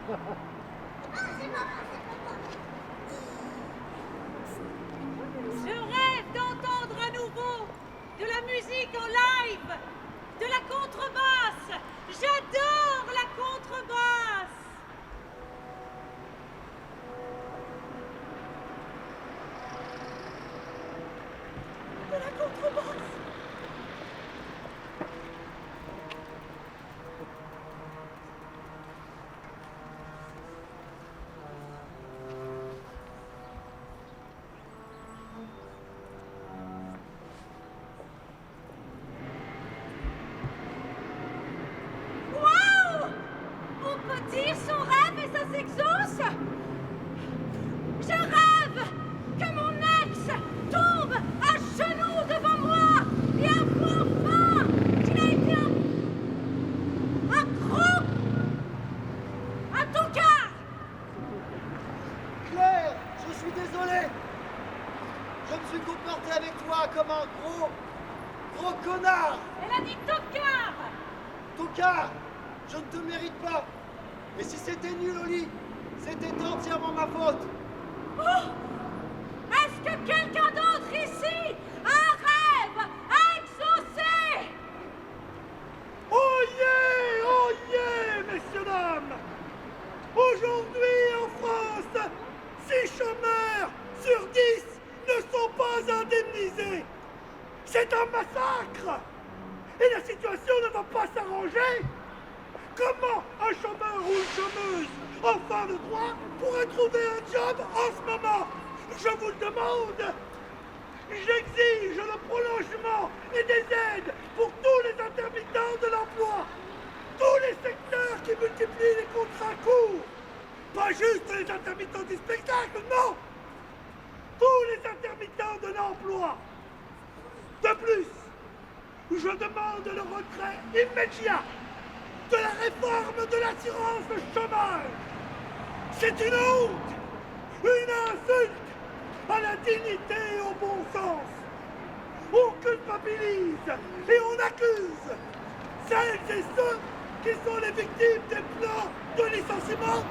Je rêve d'entendre à nouveau de la musique en live, de la contrebasse. J'adore la contrebasse. De la contrebasse. Dire son rêve et ça s'exauce. Je rêve que mon ex tombe à genoux devant moi et avoue enfin qu'il a été un gros, un tocard. Claire, je suis désolé. Je me suis comporté avec toi comme un gros connard. Elle a dit tocard. Tocard, je ne te mérite pas. Et si c'était nul au lit, c'était entièrement ma faute. Oh! Est-ce que quelqu'un d'autre ici a un rêve à exaucer? Oh yeah, messieurs, dames! Aujourd'hui en France, 6 chômeurs sur 10 ne sont pas indemnisés. C'est un massacre! Et la situation ne va pas s'arranger. Comment un chômeur ou une chômeuse en fin de droit pourrait trouver un job en ce moment? Je vous le demande. J'exige le prolongement et des aides pour tous les intermittents de l'emploi. Tous les secteurs qui multiplient les contrats courts. Pas juste les intermittents du spectacle, non. Tous les intermittents de l'emploi. De plus, je demande le retrait immédiat de la réforme de l'assurance chômage. C'est une honte, une insulte à la dignité et au bon sens. On culpabilise et on accuse celles et ceux qui sont les victimes des plans de licenciement.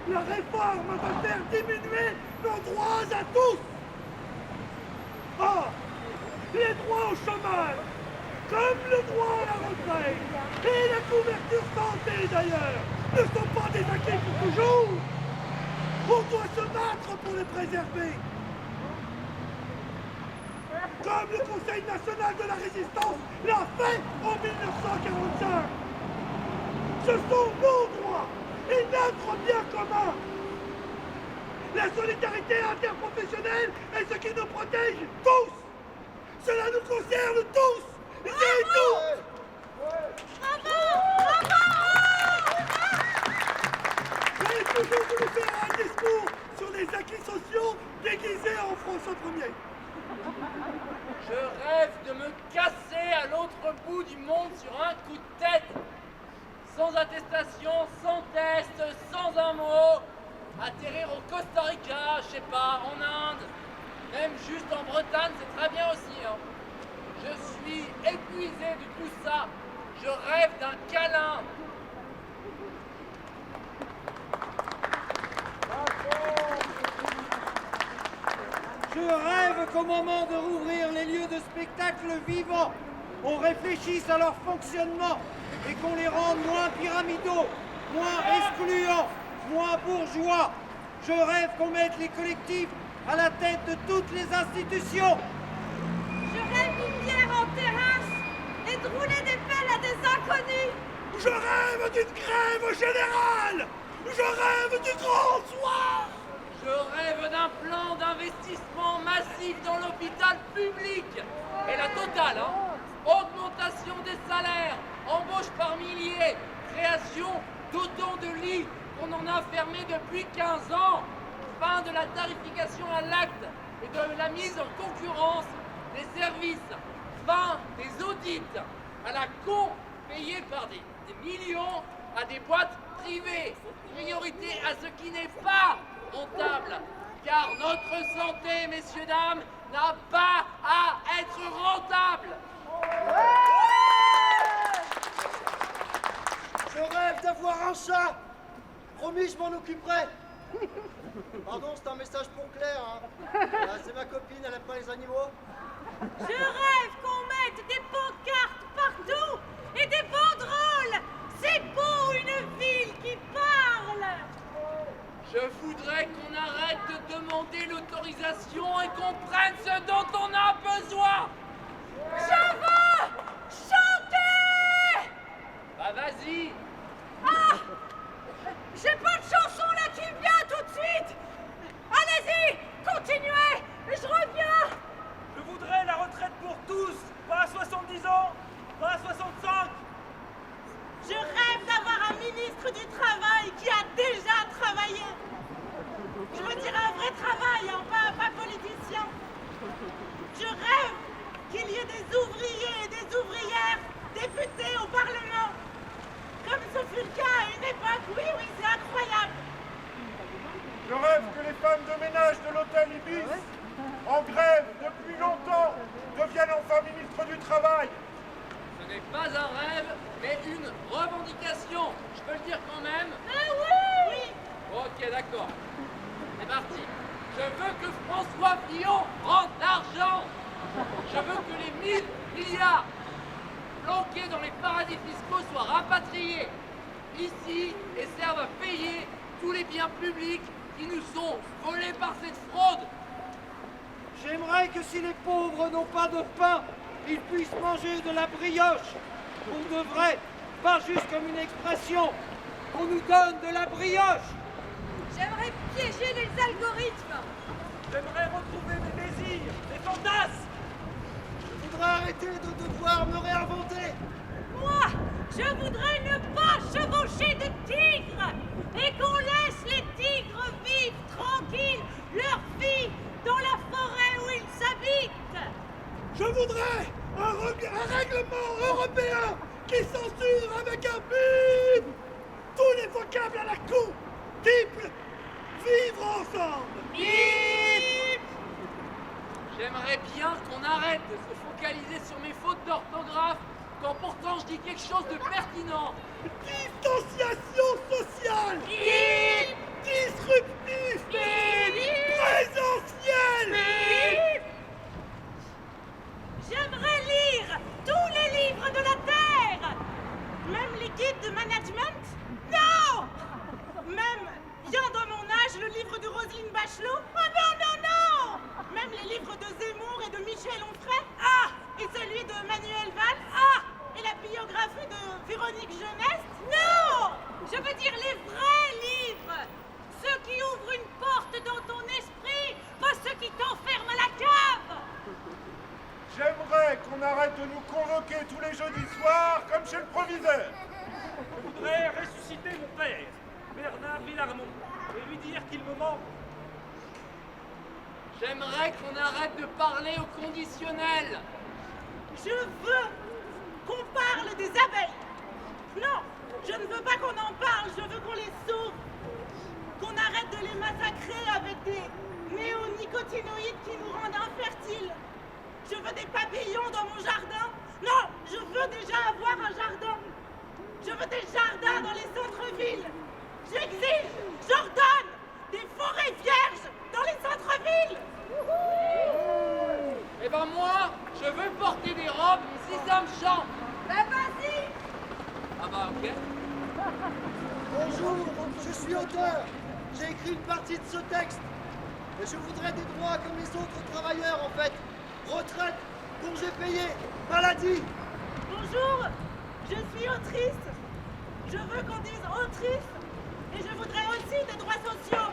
La réforme va faire diminuer nos droits à tous. Or, les droits au chômage, comme le droit à la retraite et la couverture santé d'ailleurs, ne sont pas des acquis pour toujours. On doit se battre pour les préserver. Comme le Conseil national de la résistance l'a fait en 1945. Ce sont nos droits et notre bien commun. La solidarité interprofessionnelle est ce qui nous protège tous. Cela nous concerne tous. Et toutes. J'avais toujours voulu faire un discours sur les acquis sociaux déguisés en François Ier. Je rêve de me casser à l'autre bout du monde sur un coup de tête. Sans attestation, sans test, sans un mot. Atterrir au Costa Rica, je sais pas, en Inde. Même juste en Bretagne, c'est très bien aussi. Hein. Je suis épuisé de tout ça. Je rêve d'un câlin. Je rêve qu'au moment de rouvrir les lieux de spectacle vivants, on réfléchisse à leur fonctionnement et qu'on les rende moins pyramidaux, moins excluants, moins bourgeois. Je rêve qu'on mette les collectifs à la tête de toutes les institutions. Je rêve d'une bière en terrasse et de rouler des pelles à des inconnus. Je rêve d'une grève générale. Je rêve du grand soir. Je rêve d'un plan d'investissement massif dans l'hôpital public. Et la totale, hein. Augmentation des salaires, embauche par milliers, création d'autant de lits qu'on en a fermé depuis 15 ans, fin de la tarification à l'acte et de la mise en concurrence des services, fin des audits à la con payés par des millions à des boîtes privées, priorité à ce qui n'est pas rentable, car notre santé, messieurs, dames, n'a pas à être rentable. Je rêve d'avoir un chat Promis, je m'en occuperai. Pardon, c'est un message pour Claire. Hein. C'est ma copine, elle aime pas les animaux. Je rêve qu'on mette des pancartes partout et des banderoles. C'est beau, une ville qui parle. Je voudrais qu'on arrête de demander l'autorisation et qu'on prenne ce dont on a besoin. Je veux chanter. Bah vas-y. Ah, j'ai pas de chanson là qui me vient tout de suite. Allez-y, continuez, je reviens. Je voudrais la retraite pour tous, pas à 70 ans, pas à 65. Je rêve d'avoir un ministre du Travail qui a déjà travaillé. Je veux dire un vrai travail, hein, pas politicien. Je rêve qu'il y ait des ouvriers et des ouvrières députés au Parlement. Comme ce fut le cas à une époque, oui, c'est incroyable. Je rêve que les femmes de ménage de l'hôtel Ibis, en grève depuis longtemps, deviennent enfin ministres du Travail. Ce n'est pas un rêve, mais une revendication. Je peux le dire quand même. Ah oui. Ok, d'accord. C'est parti. Je veux que François Fillon rende l'argent. Je veux que les 1000 milliards planqués dans les paradis fiscaux soient rapatriés ici et servent à payer tous les biens publics qui nous sont volés par cette fraude. J'aimerais que si les pauvres n'ont pas de pain, ils puissent manger de la brioche. Pour de vrai, pas juste comme une expression. Qu'on nous donne de la brioche. J'aimerais piéger les algorithmes. J'aimerais retrouver mes désirs, mes fantasmes. Je voudrais arrêter de devoir me réinventer. Moi, je voudrais ne pas chevaucher de tigres et qu'on laisse les tigres vivre tranquilles leur vie dans la forêt où ils s'habitent. Je voudrais un règlement européen qui censure avec un bip tous les vocables à la con, type vivre ensemble. Bip. J'aimerais bien qu'on arrête de se focaliser sur mes fautes d'orthographe quand pourtant je dis quelque chose de pertinent. Distanciation sociale. Bip. Disruptif. Bip. Présentiel. Bip. J'aimerais lire tous les livres de la Terre. Même les guides de management. Non. Même, bien dans mon âge, le livre de Roselyne Bachelot. Oh non. Même les livres de Zemmour et de Michel Onfray. Ah. Et celui de Manuel Valls. Ah. Et la biographie de Véronique Jeunesse. Non. Je veux dire les vrais livres. Ceux qui ouvrent une porte dans ton esprit, pas ceux qui t'enferment à la cave. J'aimerais qu'on arrête de nous convoquer tous les jeudis soirs comme chez le proviseur. Je voudrais ressusciter mon père, Bernard Villarmont, et lui dire qu'il me manque. J'aimerais qu'on arrête de parler au conditionnel. Je veux qu'on parle des abeilles. Non, je ne veux pas qu'on en parle, je veux qu'on les sauve. Qu'on arrête de les massacrer avec des néonicotinoïdes qui nous rendent infertiles. Je veux des papillons dans mon jardin. Non, je veux déjà avoir un jardin. Je veux des jardins dans les centres-villes. J'exige, j'ordonne des forêts vierges dans les centres-villes. Eh ben moi, je veux porter des robes si ça me chante. Ben vas-y. Ah bah ok. Bonjour, je suis auteur. J'ai écrit une partie de ce texte. Et je voudrais des droits comme les autres travailleurs, en fait. Retraite, congés payés, maladie. Bonjour, je suis autrice. Je veux qu'on dise autrice. Et je voudrais aussi des droits sociaux.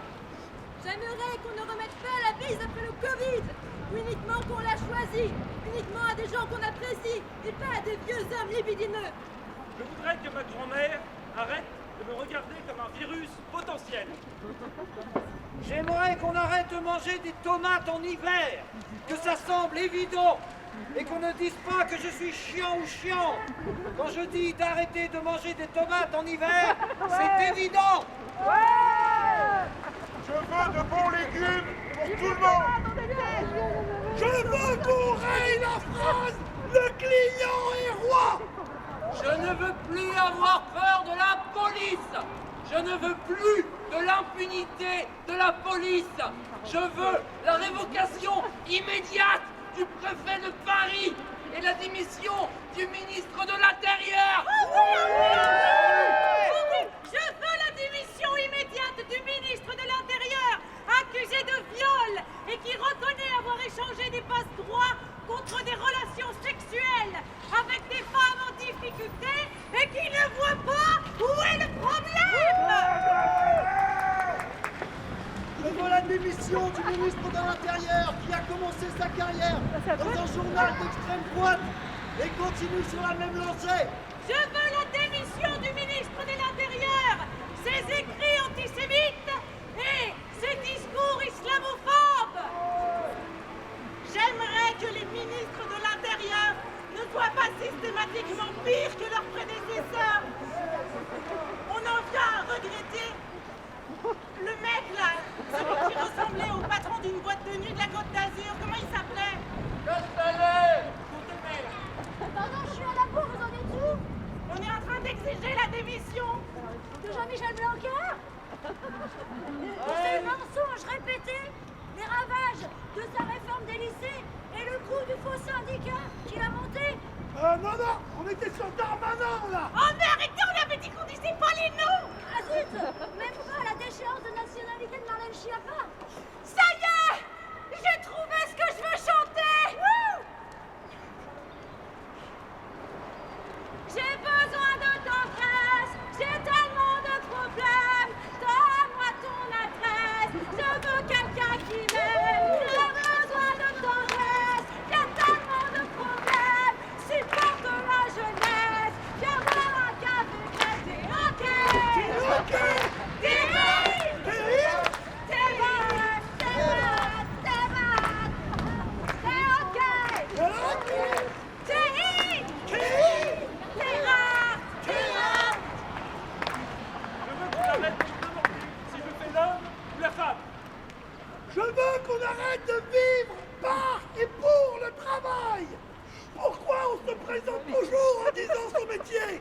J'aimerais qu'on ne remette pas la bise après le Covid, ou uniquement qu'on l'a choisi, uniquement à des gens qu'on apprécie, et pas à des vieux hommes libidineux. Je voudrais que ma grand-mère arrête de me regarder comme un virus potentiel. J'aimerais qu'on arrête de manger des tomates en hiver, que ça semble évident, et qu'on ne dise pas que je suis chiant ou chiant. Quand je dis d'arrêter de manger des tomates en hiver, c'est évident. Je veux de bons légumes pour tout le monde. Je veux qu'on raye la phrase « Le client est roi ». Je ne veux plus avoir peur de la police. Je ne veux plus de l'impunité de la police. Je veux la révocation immédiate du préfet de Paris et la démission du ministre de l'Intérieur. Je veux la démission immédiate du ministre de l'Intérieur, accusé de viol et qui reconnaît avoir échangé des passe-droits contre des relations sexuelles avec des femmes en difficulté et qui ne voit pas où est le problème. Je veux la démission du ministre de l'Intérieur qui a commencé sa carrière dans un journal d'extrême droite et continue sur la même lancée. Je veux la démission du ministre de l'Intérieur, ses écrits antisémites et ses discours islamophobes. J'aimerais que les ministres de l'Intérieur ne soient pas systématiquement pires que leurs prédécesseurs. On en vient à regretter le mec là, celui qui ressemblait au patron d'une boîte de nuit de la Côte d'Azur. Comment il s'appelait? Pardon, je suis à la bourre, vous en êtes où? On est en train d'exiger la démission. De Jean-Michel Blanquer? Pour ces mensonges répétés, les ravages de sa réforme des lycées et le coup du faux syndicat qu'il a monté. Non, on était sur Darmanin, là. Oh mais arrêtez, on avait dit qu'on disait pas les noms. Ah zut! Même pas la déchéance de nationalité de Marlène Schiappa. Ça y est, j'ai trouvé ce que je veux chanter. J'ai besoin de tendresse, j'ai tellement de problèmes. Donne-moi ton adresse, je veux quelqu'un qui m'aime. J'ai besoin de tendresse, j'ai tellement de problèmes. Supporte la jeunesse, viens boire un café, t'es ok. T'es malade, t'es ok. Je veux qu'on arrête de vivre par et pour le travail. Pourquoi on se présente toujours en disant son métier?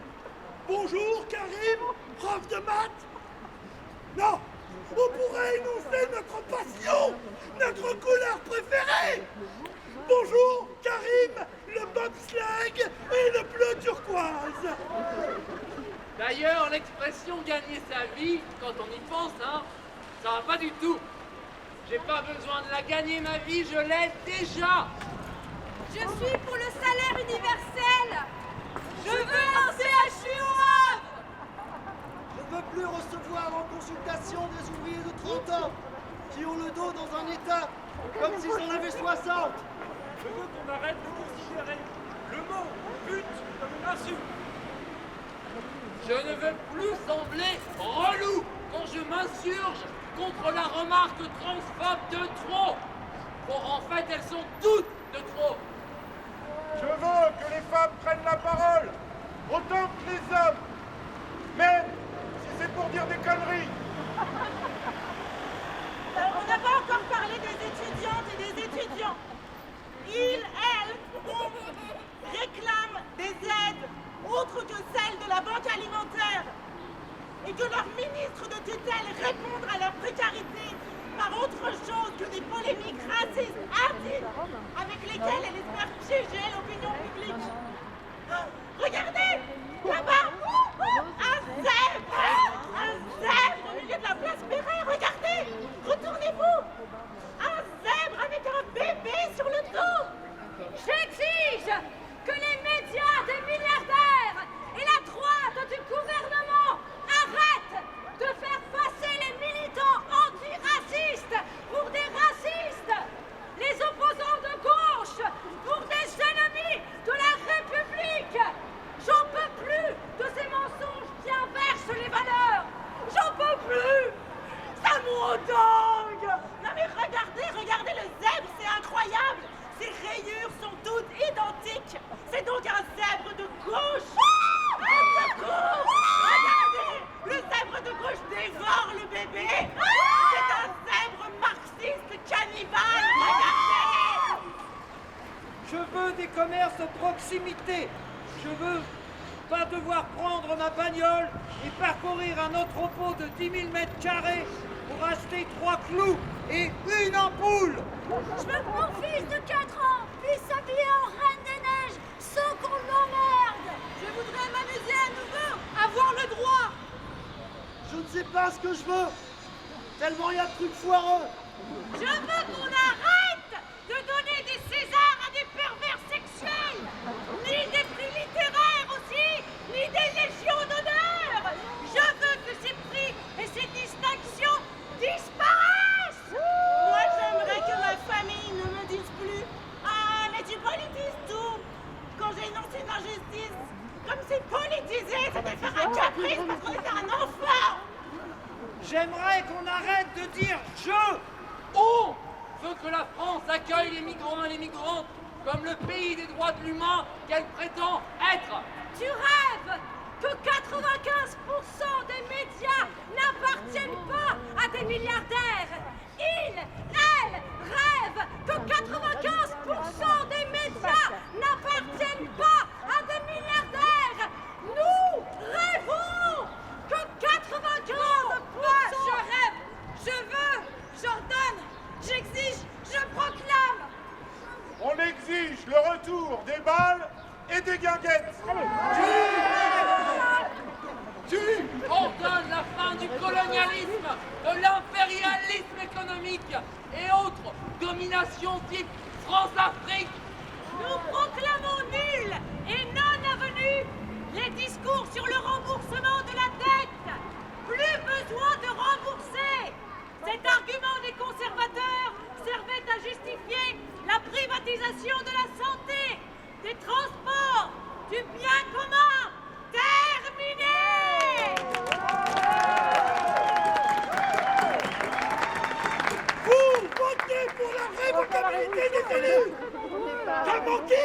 Bonjour Karim, prof de maths. Non, on pourrait énoncer notre passion, notre couleur préférée. Bonjour Karim, le bobsleigh et le bleu turquoise. D'ailleurs, l'expression gagner sa vie, quand on y pense, hein, ça va pas du tout. J'ai pas besoin de la gagner ma vie, je l'ai déjà. Je suis pour le salaire universel. Je veux un CHU au Havre. Je ne veux plus recevoir en consultation des ouvriers de 30 ans qui ont le dos dans un état comme s'ils en avaient 60. Je veux qu'on arrête de considérer le mot but comme une insulte. Je ne veux plus sembler relou quand je m'insurge contre la remarque transphobe de trop. Bon, en fait, elles sont toutes de trop. Je veux que les femmes prennent la parole, autant que les hommes, même si c'est pour dire des conneries. On n'a pas encore parlé des étudiantes et des étudiants. Ils, elles, réclament des aides autres que celles de la banque alimentaire et que leur ministre de tutelle réponde à leur précarité par autre chose que des polémiques racistes hardies avec lesquelles elle espère piéger l'opinion publique. Regardez, là-bas, un zèbre au milieu de la place Perret, regardez, retournez-vous, un zèbre avec un bébé sur le dos. J'exige que les médias des milliardaires et la droite du gouvernement arrêtent de faire passer les militants antiracistes pour des racistes, les opposants de gauche pour des ennemis de la République. J'en peux plus de ces mensonges qui inversent les valeurs. J'en peux plus. Ça m'oudangue. Non mais regardez le zèbre, c'est incroyable. Ces rayures sont toutes identiques. C'est donc un zèbre de gauche. Regardez, le zèbre de gauche dévore le bébé. C'est un zèbre marxiste cannibale. Regardez. Je veux des commerces de proximité. Je veux pas devoir prendre ma bagnole et parcourir un entrepôt de 10 000 mètres carrés pour acheter 3 clous et une ampoule. Je veux que mon fils de 4 ans puisse s'habiller en Reine des Neiges sans qu'on l'emmerde. Je voudrais m'amuser à nouveau, avoir le droit. Je ne sais pas ce que je veux. Tellement il y a de trucs foireux. Je veux qu'on arrête de donner des Césars à des pervers sexuels, ni des prix littéraires aussi, ni des légions d'honneur. Je veux que ces prix et ces distinctions disparaissent. Moi, j'aimerais que ma famille ne me dise plus « Ah, mais tu politises tout !» Quand j'énonce une injustice, comme c'est politisé, c'était faire un caprice parce qu'on était un enfant. J'aimerais qu'on arrête de dire « je ». On veut que la France accueille les migrants et les migrantes comme le pays des droits de l'humain qu'elle prétend être. Tu rêves que 95% des médias n'appartiennent pas à des milliardaires. Ils, elles, rêvent que 95% des médias n'appartiennent pas à des milliardaires. Nous rêvons que 95%... Moi, je rêve, je veux, j'ordonne, j'exige, je proclame. On exige le retour des balles et des guinguettes. Tu ordonnes la fin du colonialisme, de l'impérialisme économique et autres dominations type France-Afrique. Nous proclamons nul et non avenu les discours sur le remboursement de la dette. Plus besoin de rembourser. Cet argument des conservateurs servait à justifier la privatisation de la santé, des transports, du bien commun. Terminé! Vous votez pour la révocabilité des élus. T'as manqué.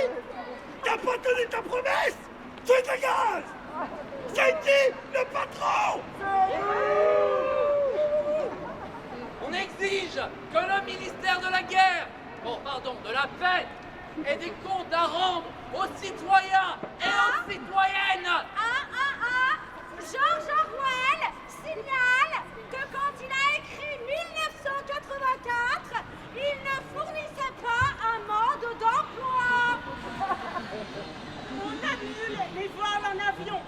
T'as pas tenu ta promesse. Tu dégages. C'est qui le patron? On exige que le ministère de la guerre, de la paix, ait des comptes à rendre aux citoyens et aux citoyennes. George Orwell signale que quand il a écrit 1984, il ne fournissait pas un mode d'emploi. On annule les vols en avion,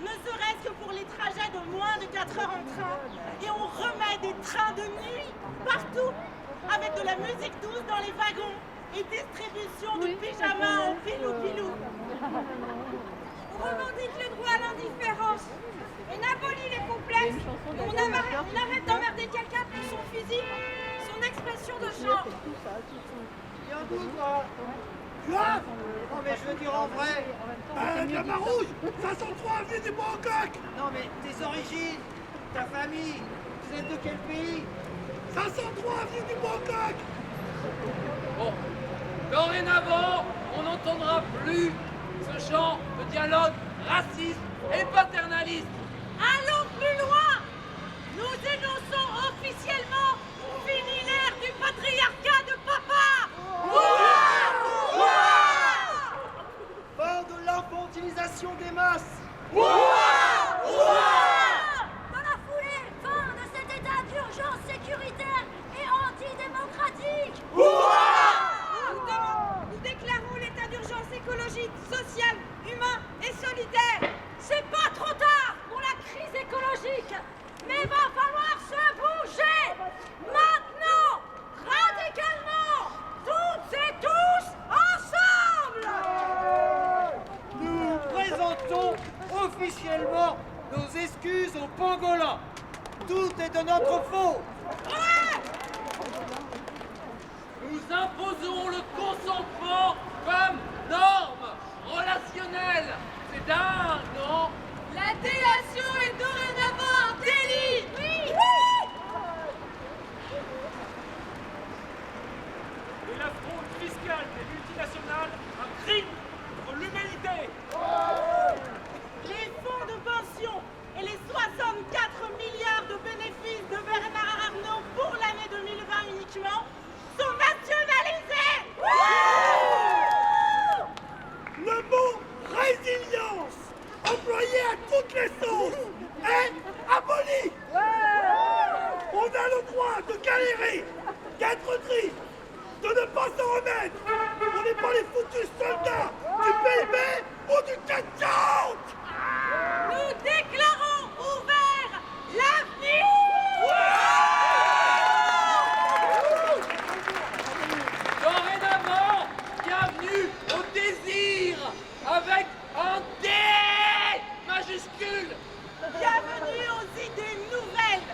ne serait-ce que pour les trajets de moins de 4 heures en train, et on remet des trains de nuit partout, avec de la musique douce dans les wagons et distribution de pyjamas en pilou-pilou. On revendique le droit à l'indifférence. On abolit les complexes. On arrête d'emmerder quelqu'un pour son fusil, son expression de genre. Viens d'où, toi? Quoi? Non, mais je veux dire en vrai. De la Marouge, 503 avenue du Bangkok. Non, mais tes origines, ta famille, vous êtes de quel pays? 503 avenue du Bangkok. Bon, dorénavant, on n'entendra plus ce genre de dialogue raciste et paternaliste. Allons plus loin. Nous énonçons officiellement fini l'ère du patriarcat de papa. Fin de l'infantilisation des masses. Dans la foulée, fin de cet état d'urgence sécuritaire et antidémocratique. Nous déclarons l'état d'urgence écologique, social, humain et solidaire. C'est pas trop tard pour la crise écologique, mais va falloir se bouger maintenant, radicalement, toutes et tous ensemble. Nous présentons officiellement nos excuses aux pangolins. Tout est de notre faute. Nous imposons le consentement comme norme relationnelle. C'est dingue, non? La délation est dorénavant un délit. Et la fraude fiscale des multinationales, un crime contre l'humanité. Les fonds de pension et les 64 milliards de bénéfices de Bernard Arnault pour l'année 2020 uniquement sont nationalisés. remettre. On n'est pas les foutus soldats du PIB ou du CAC 40. Nous déclarons ouvert l'avenir. Dorénavant, bienvenue au désir avec un D majuscule. Bienvenue aux idées nouvelles,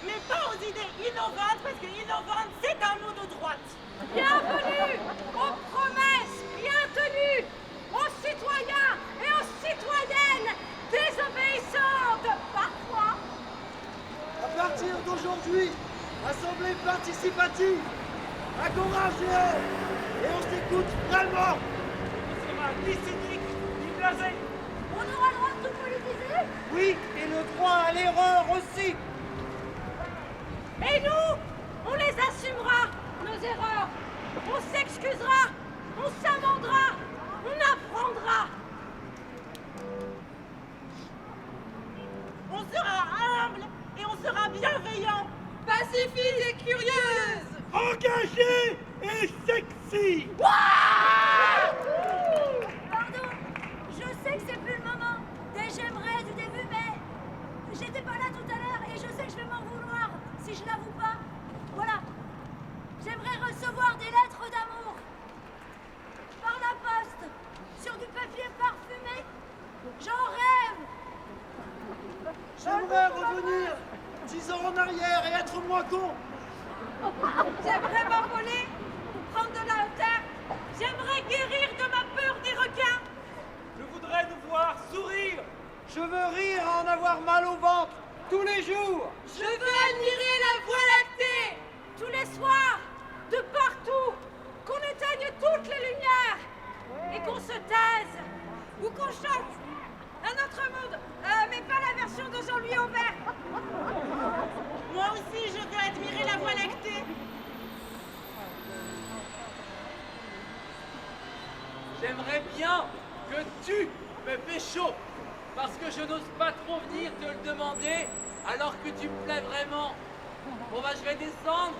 mais pas aux idées innovantes, parce que innovantes, c'est un mot de droite. Bienvenue aux promesses bien tenues, aux citoyens et aux citoyennes désobéissantes parfois. À partir d'aujourd'hui, assemblée participative, agora géant, et on s'écoute vraiment. On sera ni cynique, ni blasé. On aura le droit de tout politiser. Oui, et le droit à l'erreur aussi. Et nous, on les assumera, nos erreurs. On s'excusera, on s'amendera, on apprendra. On sera humble et on sera bienveillant, pacifique et curieuse. Engagé et sexy. Pardon, je sais que c'est plus le moment des j'aimerais du début, mais j'étais pas là tout à l'heure et je sais que je vais m'en vouloir si je l'avoue pas. Voilà. J'aimerais recevoir des lettres d'amour par la poste, sur du papier parfumé. J'en rêve. J'aimerais revenir 10 ans en arrière et être moins con. J'aimerais m'envoler, prendre de la hauteur. J'aimerais guérir de ma peur des requins. Je voudrais nous voir sourire. Je veux rire à en avoir mal au ventre tous les jours. Je veux admirer la Voie lactée. Tous les soirs, de partout, qu'on éteigne toutes les lumières et qu'on se taise ou qu'on chante un autre monde, mais pas la version de Jean-Louis Aubert. Moi aussi, je veux admirer la Voie lactée. J'aimerais bien que tu me pécho, parce que je n'ose pas trop venir te le demander alors que tu me plais vraiment. Bon bah je vais descendre.